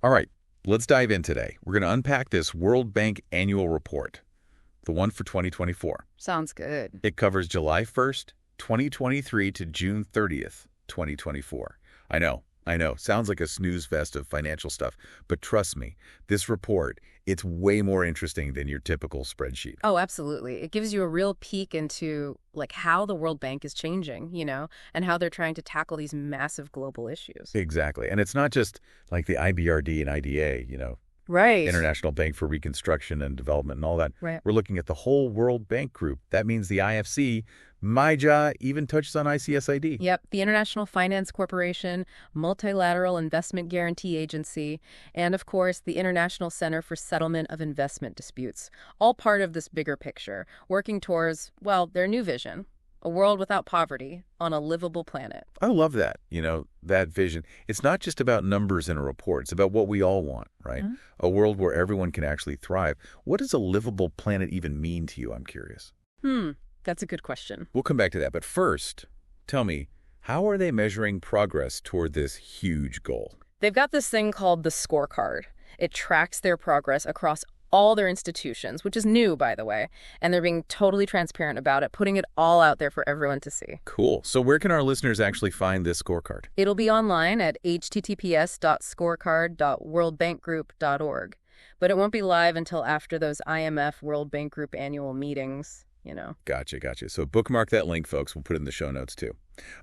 All right, let's dive in today. We're going to unpack this World Bank annual report, the one for 2024. Sounds good. It covers July 1st, 2023 to June 30th, 2024. I know. Sounds like a snooze fest of financial stuff, but trust me, this report, it's way more interesting than your typical spreadsheet. Oh, absolutely. It gives you a real peek into how the World Bank is changing, and how they're trying to tackle these massive global issues. Exactly. And it's not just like the IBRD and IDA, Right. International Bank for Reconstruction and Development and all that. Right. We're looking at the whole World Bank group. That means the IFC, MIJA, even touches on ICSID. Yep, the International Finance Corporation, Multilateral Investment Guarantee Agency, and of course, the International Center for Settlement of Investment Disputes, all part of this bigger picture, working towards, their new vision, a world without poverty on a livable planet. I love that, that vision. It's not just about numbers in a report. It's about what we all want, right? Mhm. A world where everyone can actually thrive. What does a livable planet even mean to you? I'm curious. That's a good question. We'll come back to that. But first, tell me, how are they measuring progress toward this huge goal? They've got this thing called the scorecard. It tracks their progress across all their institutions, which is new, by the way, and they're being totally transparent about it, putting it all out there for everyone to see. Cool. So where can our listeners actually find this scorecard? It'll be online at https://scorecard.worldbankgroup.org, but it won't be live until after those IMF World Bank Group annual meetings. Gotcha. So bookmark that link, folks. We'll put it in the show notes, too.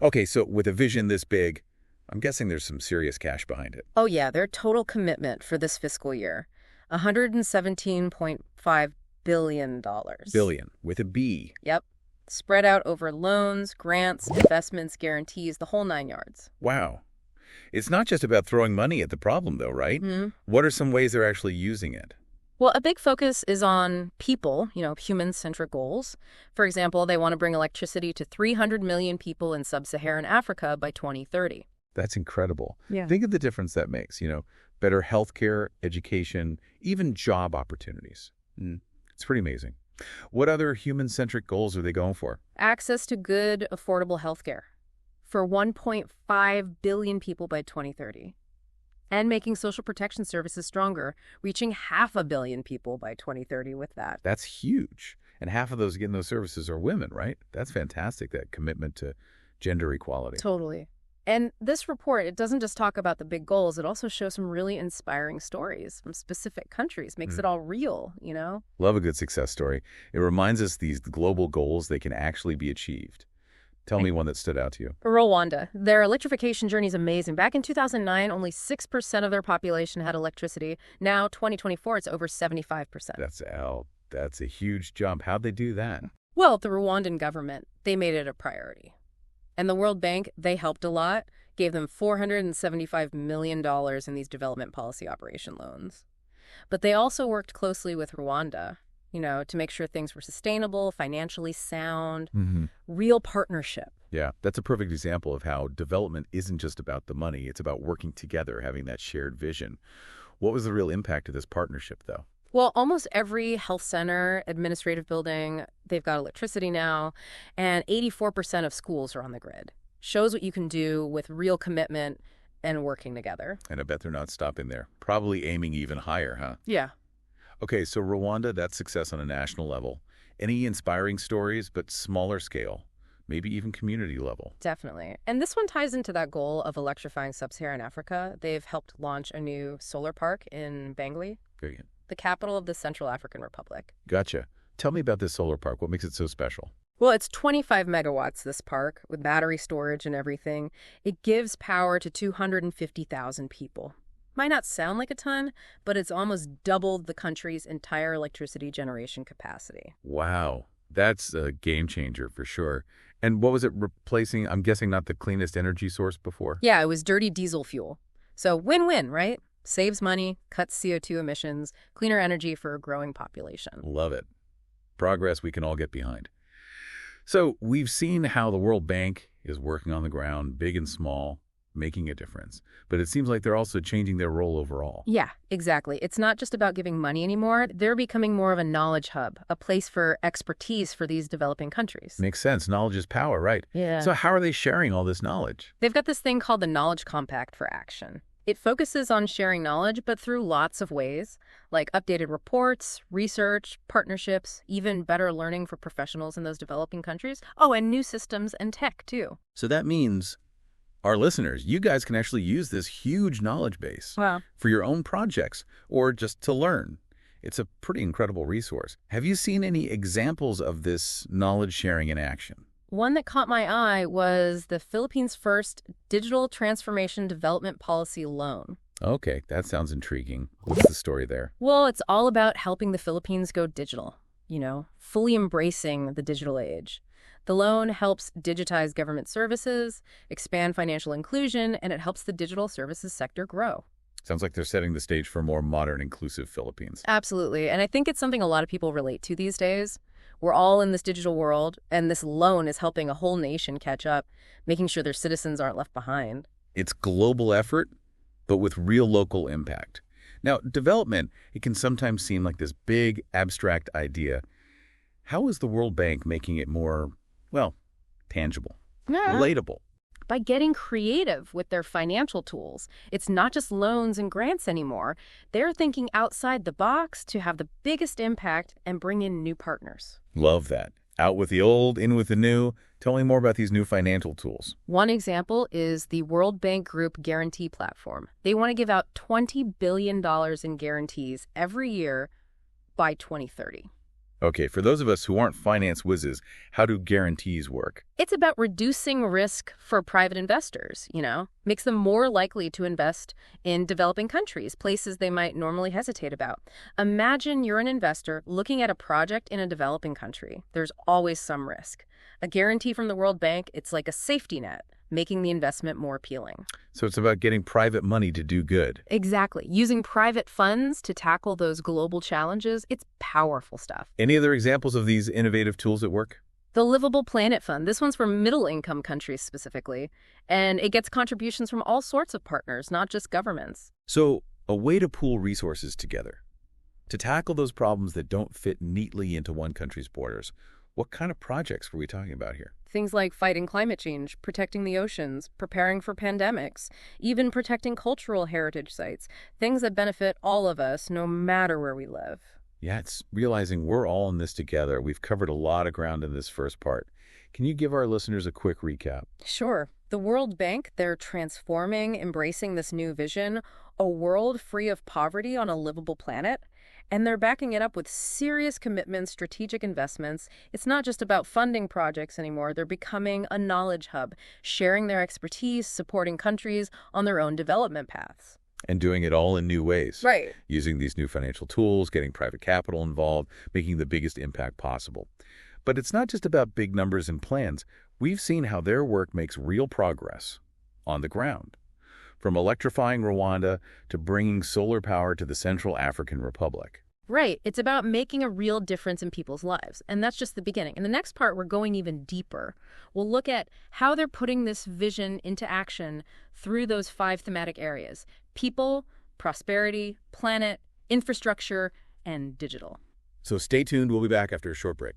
Okay, so with a vision this big, I'm guessing there's some serious cash behind it. Oh, yeah, their total commitment for this fiscal year, $117.5 billion. Billion, with a B. Yep. Spread out over loans, grants, investments, guarantees, the whole nine yards. Wow. It's not just about throwing money at the problem, though, right? What are some ways they're actually using it? Well, a big focus is on people, human-centric goals. For example, they want to bring electricity to 300 million people in sub-Saharan Africa by 2030. That's incredible. Yeah. Think of the difference that makes, better healthcare, education, even job opportunities. It's pretty amazing. What other human-centric goals are they going for? Access to good, affordable healthcare for 1.5 billion people by 2030. And making social protection services stronger, reaching 500 million people by 2030 with that. That's huge. And half of those getting those services are women, right? That's fantastic, that commitment to gender equality. Totally. And this report, it doesn't just talk about the big goals, it also shows some really inspiring stories from specific countries, makes it all real, Love a good success story. It reminds us these global goals, they can actually be achieved. Tell me one that stood out to you. Rwanda. Their electrification journey is amazing. Back in 2009, only 6% of their population had electricity. Now, 2024, it's over 75%. That's a huge jump. How'd they do that? Well, the Rwandan government, they made it a priority. And the World Bank, they helped a lot, gave them $475 million in these development policy operation loans. But they also worked closely with Rwanda, to make sure things were sustainable, financially sound, real partnership. Yeah, that's a perfect example of how development isn't just about the money. It's about working together, having that shared vision. What was the real impact of this partnership, though? Well, almost every health center, administrative building, they've got electricity now, and 84% of schools are on the grid. Shows what you can do with real commitment and working together. And I bet they're not stopping there. Probably aiming even higher, huh? Yeah. Okay, so Rwanda, that's success on a national level. Any inspiring stories, but smaller scale, maybe even community level? Definitely. And this one ties into that goal of electrifying sub-Saharan Africa. They've helped launch a new solar park in Bangui, Very good. the capital of the Central African Republic. Gotcha. Tell me about this solar park. What makes it so special? Well, it's 25 megawatts, this park, with battery storage and everything. It gives power to 250,000 people. Might not sound like a ton, but it's almost doubled the country's entire electricity generation capacity. Wow, that's a game changer for sure. And what was it replacing? I'm guessing not the cleanest energy source before? Yeah, it was dirty diesel fuel. So win-win, right? Saves money, cuts CO2 emissions, cleaner energy for a growing population. Love it. Progress we can all get behind. So we've seen how the World Bank is working on the ground, big and small, making a difference. But it seems like they're also changing their role overall. Yeah, exactly. It's not just about giving money anymore. They're becoming more of a knowledge hub, a place for expertise for these developing countries. Makes sense. Knowledge is power, right? Yeah. So how are they sharing all this knowledge? They've got this thing called the Knowledge Compact for Action. It focuses on sharing knowledge, but through lots of ways, like updated reports, research, partnerships, even better learning for professionals in those developing countries. Oh, and new systems and tech, too. So that means our listeners, you guys can actually use this huge knowledge base Wow. for your own projects or just to learn. It's a pretty incredible resource. Have you seen any examples of this knowledge sharing in action? One that caught my eye was the Philippines' first Digital Transformation Development Policy loan. Okay, that sounds intriguing. What's the story there? Well, it's all about helping the Philippines go digital, fully embracing the digital age. The loan helps digitize government services, expand financial inclusion, and it helps the digital services sector grow. Sounds like they're setting the stage for a more modern, inclusive Philippines. Absolutely. And I think it's something a lot of people relate to these days. We're all in this digital world, and this loan is helping a whole nation catch up, making sure their citizens aren't left behind. It's global effort, but with real local impact. Now, development, it can sometimes seem like this big, abstract idea. How is the World Bank making it more, well, tangible, relatable? By getting creative with their financial tools. It's not just loans and grants anymore. They're thinking outside the box to have the biggest impact and bring in new partners. Love that. Out with the old, in with the new. Tell me more about these new financial tools. One example is the World Bank Group Guarantee Platform. They want to give out $20 billion in guarantees every year by 2030. Okay, for those of us who aren't finance whizzes, how do guarantees work? It's about reducing risk for private investors, makes them more likely to invest in developing countries, places they might normally hesitate about. Imagine you're an investor looking at a project in a developing country. There's always some risk. A guarantee from the World Bank, it's like a safety net, making the investment more appealing. So it's about getting private money to do good. Exactly. Using private funds to tackle those global challenges, it's powerful stuff. Any other examples of these innovative tools at work? The Livable Planet Fund, this one's for middle-income countries specifically, and it gets contributions from all sorts of partners, not just governments. So a way to pool resources together, to tackle those problems that don't fit neatly into one country's borders. What kind of projects were we talking about here? Things like fighting climate change, protecting the oceans, preparing for pandemics, even protecting cultural heritage sites, things that benefit all of us no matter where we live. Yeah, it's realizing we're all in this together. We've covered a lot of ground in this first part. Can you give our listeners a quick recap? Sure. The World Bank, they're transforming, embracing this new vision, a world free of poverty on a livable planet. And they're backing it up with serious commitments, strategic investments. It's not just about funding projects anymore. They're becoming a knowledge hub, sharing their expertise, supporting countries on their own development paths. And doing it all in new ways. Right. Using these new financial tools, getting private capital involved, making the biggest impact possible. But it's not just about big numbers and plans. We've seen how their work makes real progress on the ground. From electrifying Rwanda to bringing solar power to the Central African Republic. Right. It's about making a real difference in people's lives. And that's just the beginning. In the next part, we're going even deeper. We'll look at how they're putting this vision into action through those 5 thematic areas: people, prosperity, planet, infrastructure, and digital. So stay tuned. We'll be back after a short break.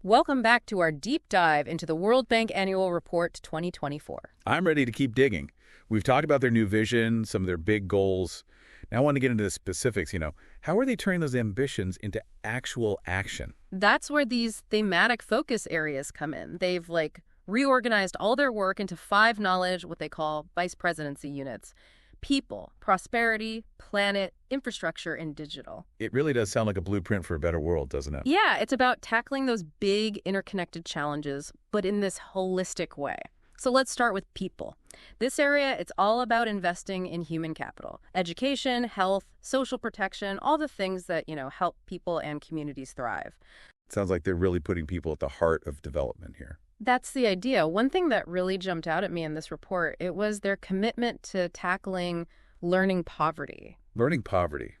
Welcome back to our deep dive into the World Bank Annual Report 2024. I'm ready to keep digging. We've talked about their new vision, some of their big goals. Now I want to get into the specifics. How are they turning those ambitions into actual action? That's where these thematic focus areas come in. They've reorganized all their work into 5 knowledge, what they call vice presidency units: people, prosperity, planet, infrastructure, and digital. It really does sound like a blueprint for a better world, doesn't it? Yeah, it's about tackling those big interconnected challenges, but in this holistic way. So let's start with people. This area, it's all about investing in human capital: education, health, social protection, all the things that, help people and communities thrive. Sounds like they're really putting people at the heart of development here. That's the idea. One thing that really jumped out at me in this report, it was their commitment to tackling learning poverty. Learning poverty.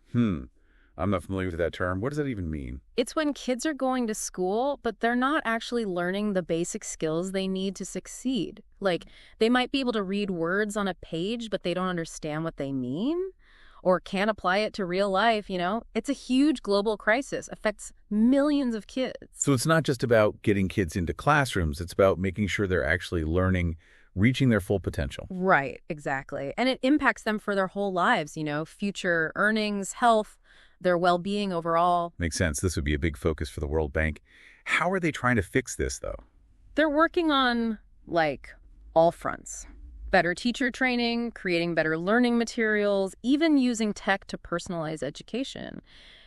I'm not familiar with that term. What does that even mean? It's when kids are going to school, but they're not actually learning the basic skills they need to succeed. They might be able to read words on a page, but they don't understand what they mean or can't apply it to real life, It's a huge global crisis, affects millions of kids. So it's not just about getting kids into classrooms. It's about making sure they're actually learning reaching their full potential. Right, exactly. And it impacts them for their whole lives, future earnings, health, their well-being overall. Makes sense. This would be a big focus for the World Bank. How are they trying to fix this, though? They're working on, like, all fronts. Better teacher training, creating better learning materials, even using tech to personalize education,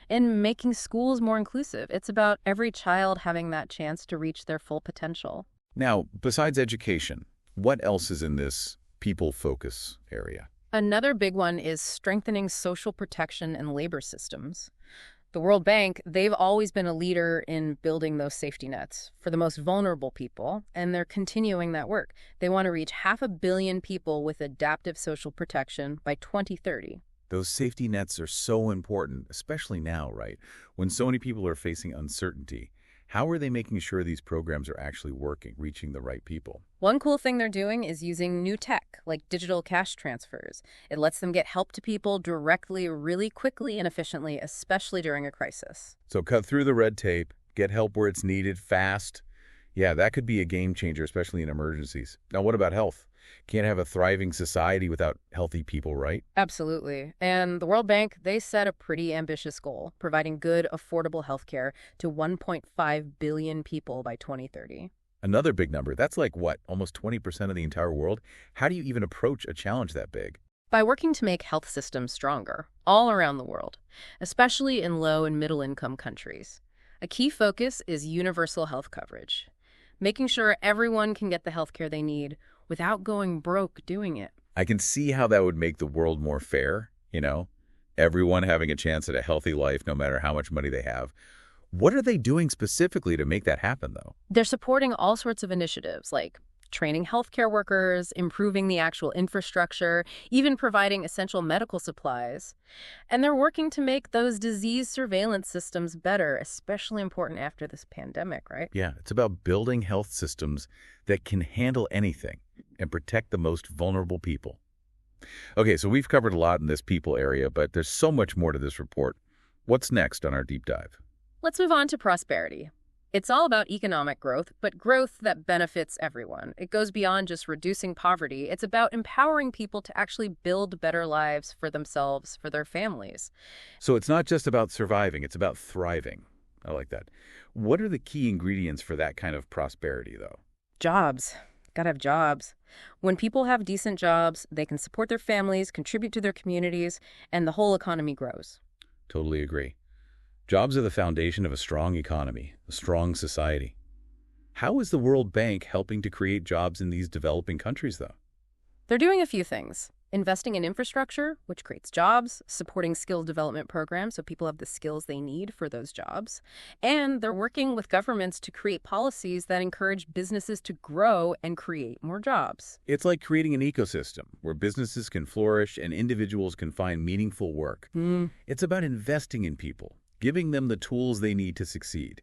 and making schools more inclusive. It's about every child having that chance to reach their full potential. Now, besides education, what else is in this people focus area? Another big one is strengthening social protection and labor systems. The World Bank, they've always been a leader in building those safety nets for the most vulnerable people, and they're continuing that work. They want to reach 500 million people with adaptive social protection by 2030. Those safety nets are so important, especially now, right? When so many people are facing uncertainty. How are they making sure these programs are actually working, reaching the right people? One cool thing they're doing is using new tech, like digital cash transfers. It lets them get help to people directly, really quickly and efficiently, especially during a crisis. So cut through the red tape, get help where it's needed, fast. Yeah, that could be a game changer, especially in emergencies. Now, what about health? Can't have a thriving society without healthy people, right? Absolutely. And the World Bank, they set a pretty ambitious goal, providing good, affordable healthcare to 1.5 billion people by 2030. Another big number. That's like what, almost 20% of the entire world? How do you even approach a challenge that big? By working to make health systems stronger all around the world, especially in low and middle income countries. A key focus is universal health coverage, making sure everyone can get the healthcare they need without going broke doing it. I can see how that would make the world more fair, everyone having a chance at a healthy life no matter how much money they have. What are they doing specifically to make that happen, though? They're supporting all sorts of initiatives like training healthcare workers, improving the actual infrastructure, even providing essential medical supplies. And they're working to make those disease surveillance systems better, especially important after this pandemic, right? Yeah, it's about building health systems that can handle anything and protect the most vulnerable people. Okay, so we've covered a lot in this people area, but there's so much more to this report. What's next on our deep dive? Let's move on to prosperity. It's all about economic growth, but growth that benefits everyone. It goes beyond just reducing poverty. It's about empowering people to actually build better lives for themselves, for their families. So it's not just about surviving, it's about thriving. I like that. What are the key ingredients for that kind of prosperity, though? Jobs. Gotta have jobs. When people have decent jobs, they can support their families, contribute to their communities, and the whole economy grows. Totally agree. Jobs are the foundation of a strong economy, a strong society. How is the World Bank helping to create jobs in these developing countries, though? They're doing a few things. Investing in infrastructure, which creates jobs, supporting skill development programs so people have the skills they need for those jobs. And they're working with governments to create policies that encourage businesses to grow and create more jobs. It's like creating an ecosystem where businesses can flourish and individuals can find meaningful work. It's about investing in people, giving them the tools they need to succeed.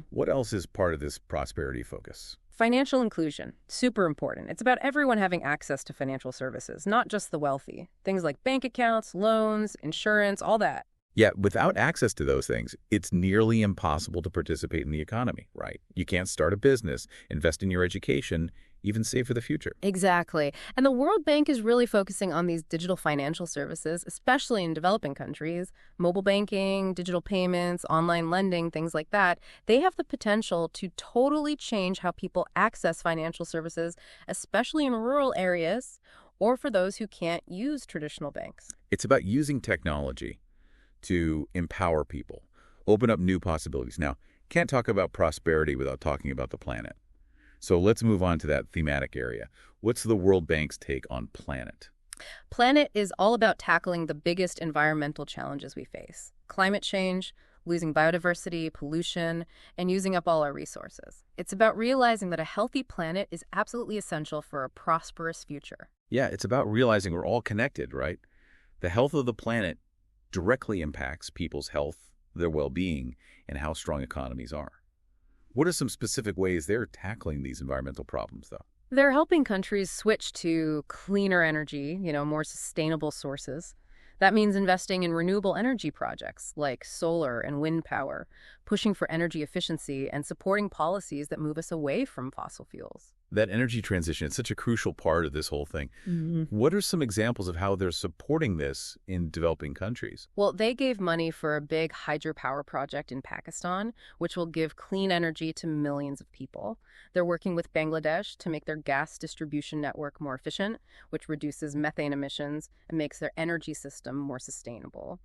What else is part of this prosperity focus? Financial inclusion, super important. It's about everyone having access to financial services, not just the wealthy. Things like bank accounts, loans, insurance, all that. Yet, without access to those things, it's nearly impossible to participate in the economy, right? You can't start a business, invest in your education, even save for the future. Exactly. And the World Bank is really focusing on these digital financial services, especially in developing countries. Mobile banking, digital payments, online lending, things like that. They have the potential to totally change how people access financial services, especially in rural areas or for those who can't use traditional banks. It's about using technology to empower people, open up new possibilities. Now, can't talk about prosperity without talking about the planet. So let's move on to that thematic area. What's the World Bank's take on planet? Planet is all about tackling the biggest environmental challenges we face. Climate change, losing biodiversity, pollution, and using up all our resources. It's about realizing that a healthy planet is absolutely essential for a prosperous future. Yeah, it's about realizing we're all connected, right? The health of the planet directly impacts people's health, their well-being, and how strong economies are. What are some specific ways they're tackling these environmental problems, though? They're helping countries switch to cleaner energy, more sustainable sources. That means investing in renewable energy projects like solar and wind power, pushing for energy efficiency, and supporting policies that move us away from fossil fuels. That energy transition, it's such a crucial part of this whole thing. Hmm. What are some examples of how they're supporting this in developing countries? Well, they gave money for a big hydropower project in Pakistan, which will give clean energy to millions of people. They're working with Bangladesh to make their gas distribution network more efficient, which reduces methane emissions and makes their energy system more sustainable.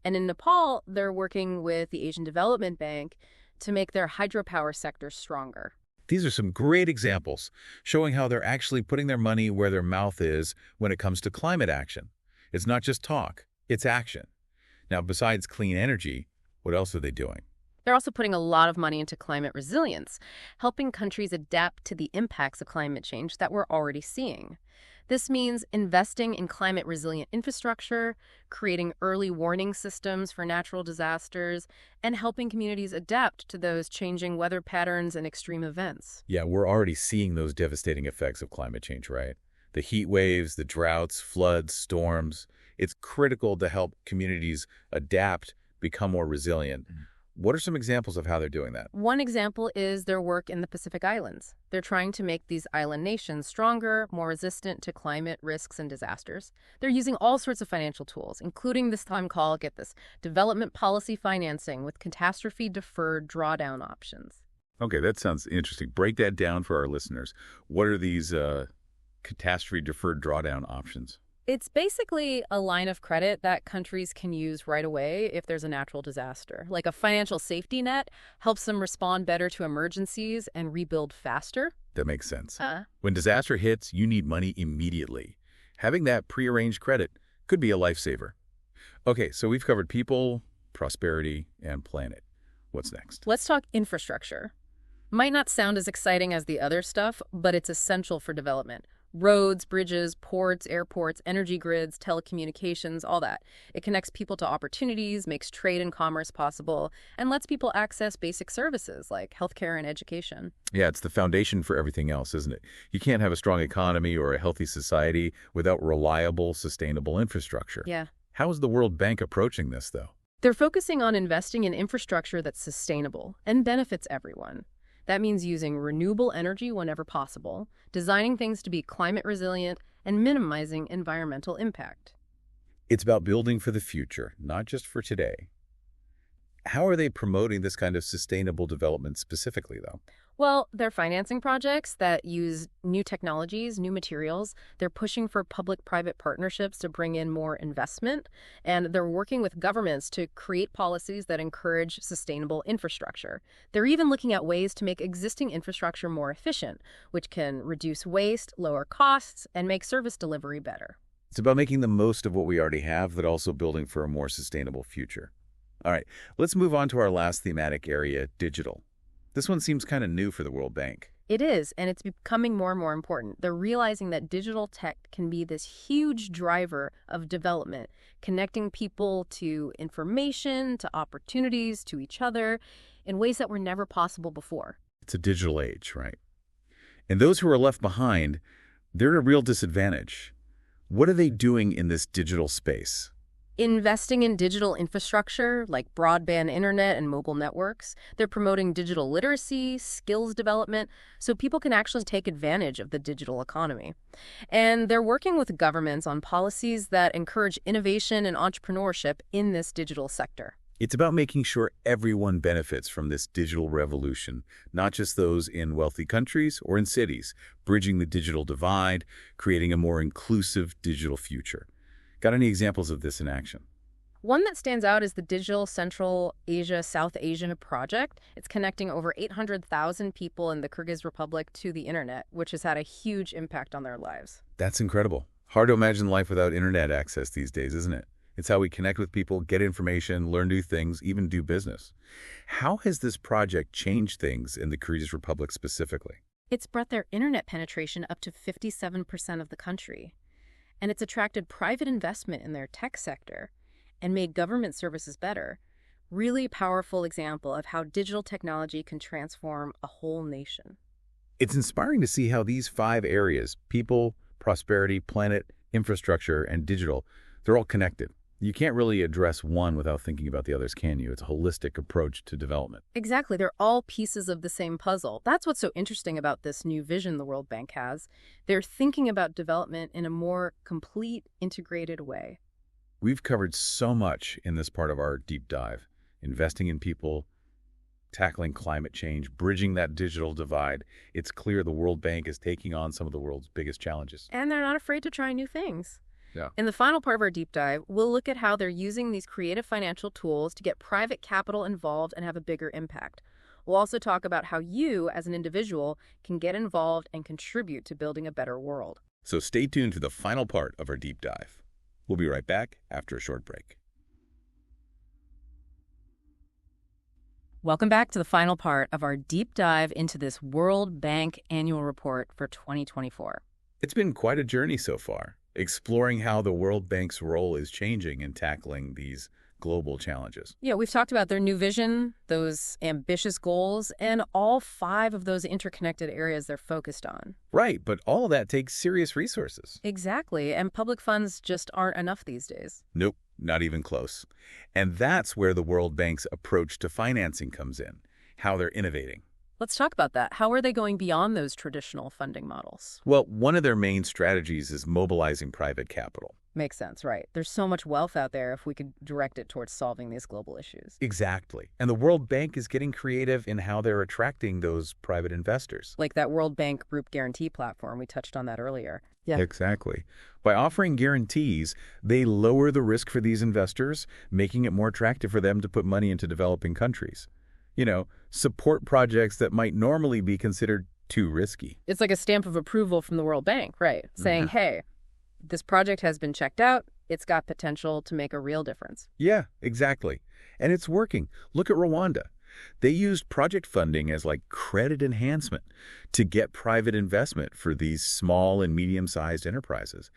And in Nepal, they're working with the Asian Development Bank to make their hydropower sector stronger. These are some great examples showing how they're actually putting their money where their mouth is when it comes to climate action. It's not just talk, it's action. Now, besides clean energy, what else are they doing? They're also putting a lot of money into climate resilience, helping countries adapt to the impacts of climate change that we're already seeing. This means investing in climate resilient infrastructure, creating early warning systems for natural disasters, and helping communities adapt to those changing weather patterns and extreme events. Yeah, we're already seeing those devastating effects of climate change, right? The heat waves, the droughts, floods, storms. It's critical to help communities adapt, become more resilient. What are some examples of how they're doing that? One example is their work in the Pacific Islands. They're trying to make these island nations stronger, more resistant to climate risks and disasters. They're using all sorts of financial tools, including this time called, get this, development policy financing with catastrophe-deferred drawdown options. Okay, that sounds interesting. Break that down for our listeners. What are these catastrophe deferred drawdown options? It's basically a line of credit that countries can use right away if there's a natural disaster. Like a financial safety net helps them respond better to emergencies and rebuild faster. That makes sense. Uh, When disaster hits, you need money immediately. Having that prearranged credit could be a lifesaver. Okay, so we've covered people, prosperity, and planet. What's next? let's talk infrastructure. Might not sound as exciting as the other stuff, but it's essential for development. Roads, bridges, ports, airports, energy grids, telecommunications, all that. It connects people to opportunities, makes trade and commerce possible, and lets people access basic services like healthcare and education. Yeah, it's the foundation for everything else, isn't it? You can't have a strong economy or a healthy society without reliable, sustainable infrastructure. Yeah. How is the World Bank approaching this, though? They're focusing on investing in infrastructure that's sustainable and benefits everyone. That means using renewable energy whenever possible, designing things to be climate resilient, and minimizing environmental impact. It's about building for the future, not just for today. How are they promoting this kind of sustainable development specifically, though? Well, they're financing projects that use new technologies, new materials. They're pushing for public-private partnerships to bring in more investment. And they're working with governments to create policies that encourage sustainable infrastructure. They're even looking at ways to make existing infrastructure more efficient, which can reduce waste, lower costs, and make service delivery better. It's about making the most of what we already have, but also building for a more sustainable future. All right, let's move on to our last thematic area, digital. This one seems kind of new for the World Bank. It is, and it's becoming more and more important. They're realizing that digital tech can be this huge driver of development, connecting people to information, to opportunities, to each other, in ways that were never possible before. It's a digital age, right? And those who are left behind, they're at a real disadvantage. What are they doing in this digital space? Investing in digital infrastructure like broadband internet and mobile networks. They're promoting digital literacy, skills development, so people can actually take advantage of the digital economy. And they're working with governments on policies that encourage innovation and entrepreneurship in this digital sector. It's about making sure everyone benefits from this digital revolution, not just those in wealthy countries or in cities, bridging the digital divide, creating a more inclusive digital future. Got any examples of this in action? One that stands out is the Digital Central Asia South Asia project. It's connecting over 800,000 people in the Kyrgyz Republic to the internet, which has had a huge impact on their lives. That's incredible. Hard to imagine life without internet access these days, isn't it? It's how we connect with people, get information, learn new things, even do business. How has this project changed things in the Kyrgyz Republic specifically? It's brought their internet penetration up to 57% of the country. And it's attracted private investment in their tech sector and made government services better. Really powerful example of how digital technology can transform a whole nation. It's inspiring to see how these 5 areas, people, prosperity, planet, infrastructure, and digital, they're all connected. You can't really address one without thinking about the others, can you? It's a holistic approach to development. Exactly. They're all pieces of the same puzzle. That's what's so interesting about this new vision the World Bank has. They're thinking about development in a more complete, integrated way. We've covered so much in this part of our deep dive. Investing in people, tackling climate change, bridging that digital divide. It's clear the World Bank is taking on some of the world's biggest challenges. And they're not afraid to try new things. Yeah. In the final part of our deep dive, we'll look at how they're using these creative financial tools to get private capital involved and have a bigger impact. We'll also talk about how you, as an individual, can get involved and contribute to building a better world. So stay tuned to the final part of our deep dive. We'll be right back after a short break. Welcome back to the final part of our deep dive into this World Bank annual report for 2024. It's been quite a journey so far, exploring how the World Bank's role is changing in tackling these global challenges. Yeah, we've talked about their new vision, those ambitious goals, and all 5 of those interconnected areas they're focused on. Right, but all of that takes serious resources. Exactly, and public funds just aren't enough these days. Nope, not even close. And that's where the World Bank's approach to financing comes in, how they're innovating. Let's talk about that. How are they going beyond those traditional funding models? Well, one of their main strategies is mobilizing private capital. Makes sense, right? There's so much wealth out there if we could direct it towards solving these global issues. Exactly. And the World Bank is getting creative in how they're attracting those private investors. Like that World Bank Group Guarantee platform, we touched on that earlier. Yeah. Exactly. By offering guarantees, they lower the risk for these investors, making it more attractive for them to put money into developing countries. Support projects that might normally be considered too risky. It's like a stamp of approval from the World Bank, right? Saying, hey, this project has been checked out. It's got potential to make a real difference. Yeah, exactly. And it's working. Look at Rwanda. They used project funding as like credit enhancement to get private investment for these small and medium-sized enterprises.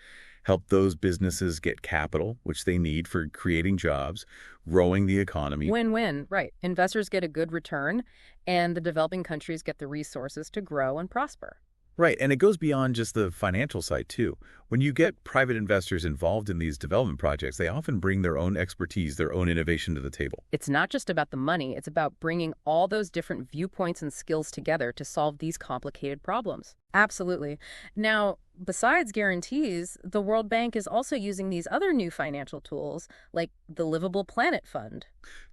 Help those businesses get capital, which they need for creating jobs, growing the economy. Win-win, right. Investors get a good return, and the developing countries get the resources to grow and prosper. Right, and it goes beyond just the financial side, too. When you get private investors involved in these development projects, they often bring their own expertise, their own innovation to the table. It's not just about the money. It's about bringing all those different viewpoints and skills together to solve these complicated problems. Absolutely. Now, besides guarantees, the World Bank is also using these other new financial tools, like the Livable Planet Fund.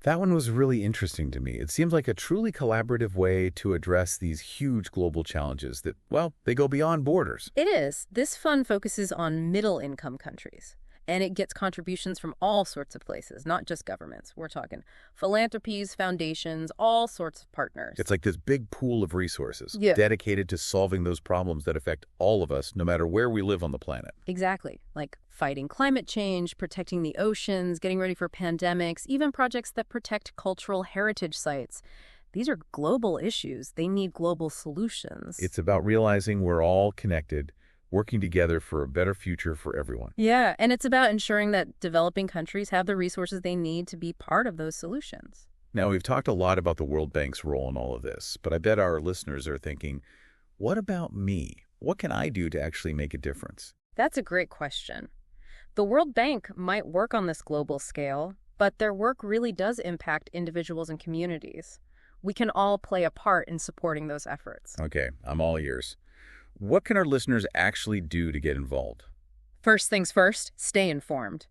That one was really interesting to me. It seems like a truly collaborative way to address these huge global challenges that, well, they go beyond borders. It is. This fund focuses on middle-income countries, and it gets contributions from all sorts of places, not just governments. We're talking philanthropies, foundations, all sorts of partners. It's like this big pool of resources Yeah. dedicated to solving those problems that affect all of us, no matter where we live on the planet. Exactly. Like fighting climate change, protecting the oceans, getting ready for pandemics, even projects that protect cultural heritage sites. These are global issues. They need global solutions. It's about realizing we're all connected, working together for a better future for everyone. Yeah, and it's about ensuring that developing countries have the resources they need to be part of those solutions. Now, we've talked a lot about the World Bank's role in all of this, but I bet our listeners are thinking, what about me? What can I do to actually make a difference? That's a great question. The World Bank might work on this global scale, but their work really does impact individuals and communities. We can all play a part in supporting those efforts. Okay, I'm all ears. What can our listeners actually do to get involved? First things first, stay informed.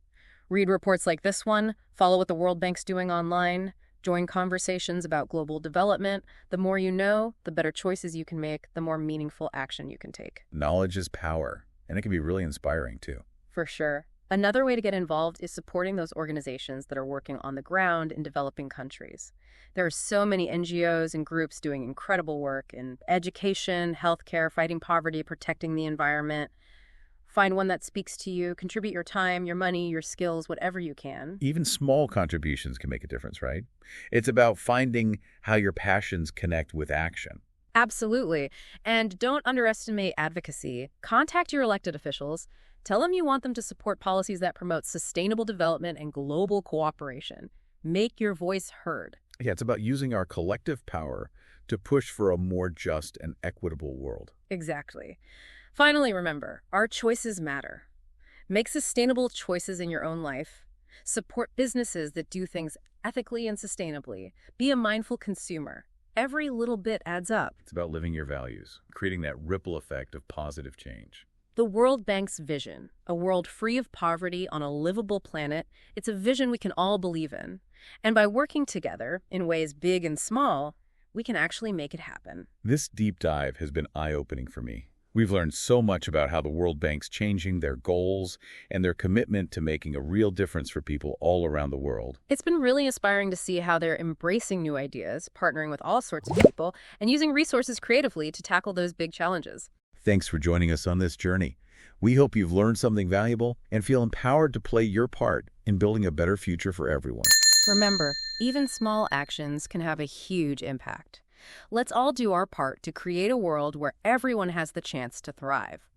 Read reports like this one, follow what the World Bank's doing online, join conversations about global development. The more you know, the better choices you can make, the more meaningful action you can take. Knowledge is power, and it can be really inspiring, too. For sure. Another way to get involved is supporting those organizations that are working on the ground in developing countries. There are so many NGOs and groups doing incredible work in education, healthcare, fighting poverty, protecting the environment. Find one that speaks to you, contribute your time, your money, your skills, whatever you can. Even small contributions can make a difference, right? It's about finding how your passions connect with action. Absolutely. And don't underestimate advocacy. Contact your elected officials. Tell them you want them to support policies that promote sustainable development and global cooperation. Make your voice heard. Yeah, it's about using our collective power to push for a more just and equitable world. Exactly. Finally, remember, our choices matter. Make sustainable choices in your own life. Support businesses that do things ethically and sustainably. Be a mindful consumer. Every little bit adds up. It's about living your values, creating that ripple effect of positive change. The World Bank's vision, a world free of poverty on a livable planet, it's a vision we can all believe in. And by working together, in ways big and small, we can actually make it happen. This deep dive has been eye-opening for me. We've learned so much about how the World Bank's changing their goals and their commitment to making a real difference for people all around the world. It's been really inspiring to see how they're embracing new ideas, partnering with all sorts of people, and using resources creatively to tackle those big challenges. Thanks for joining us on this journey. We hope you've learned something valuable and feel empowered to play your part in building a better future for everyone. Remember, even small actions can have a huge impact. Let's all do our part to create a world where everyone has the chance to thrive.